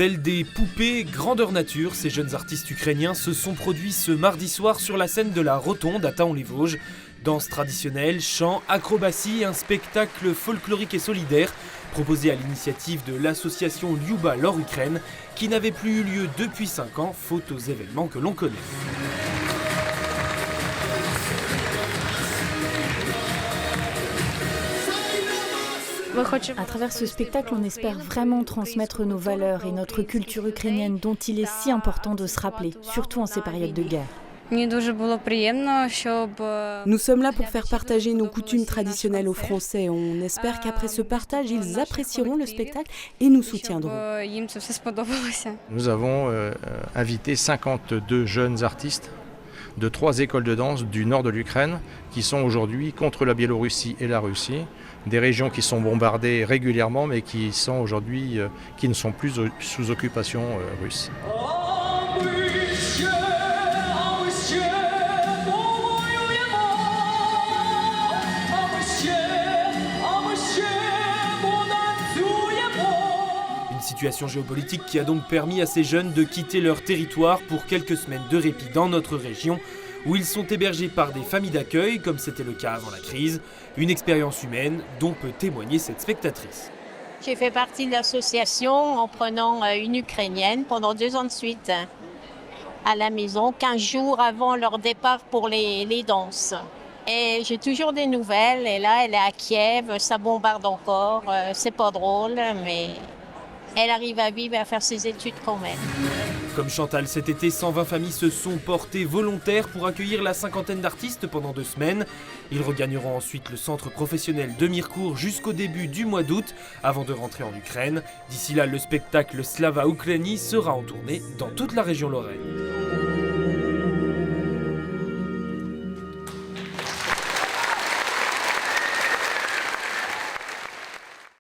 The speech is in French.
Tels des poupées grandeur nature, ces jeunes artistes ukrainiens se sont produits ce mardi soir sur la scène de la Rotonde à Thaon-les-Vosges. Danse traditionnelle, chant, acrobatie, un spectacle folklorique et solidaire proposé à l'initiative de l'association Lyuba Lor Ukraine qui n'avait plus eu lieu depuis 5 ans, faute aux événements que l'on connaît. À travers ce spectacle, on espère vraiment transmettre nos valeurs et notre culture ukrainienne dont il est si important de se rappeler, surtout en ces périodes de guerre. Nous sommes là pour faire partager nos coutumes traditionnelles aux Français. On espère qu'après ce partage, ils apprécieront le spectacle et nous soutiendront. Nous avons invité 52 jeunes artistes de 3 écoles de danse du nord de l'Ukraine qui sont aujourd'hui contre la Biélorussie et la Russie, des régions qui sont bombardées régulièrement mais qui sont aujourd'hui qui ne sont plus sous occupation russe. Une situation géopolitique qui a donc permis à ces jeunes de quitter leur territoire pour quelques semaines de répit dans notre région, où ils sont hébergés par des familles d'accueil, comme c'était le cas avant la crise. Une expérience humaine dont peut témoigner cette spectatrice. J'ai fait partie de l'association en prenant une Ukrainienne pendant 2 ans de suite à la maison, 15 jours avant leur départ pour les danses. Et j'ai toujours des nouvelles, et là elle est à Kiev, ça bombarde encore, c'est pas drôle, mais elle arrive à vivre et à faire ses études quand même. Comme Chantal, cet été, 120 familles se sont portées volontaires pour accueillir la 50aine d'artistes pendant 2 semaines. Ils regagneront ensuite le centre professionnel de Mirecourt jusqu'au début du mois d'août, avant de rentrer en Ukraine. D'ici là, le spectacle Slava Ukraini sera en tournée dans toute la région Lorraine.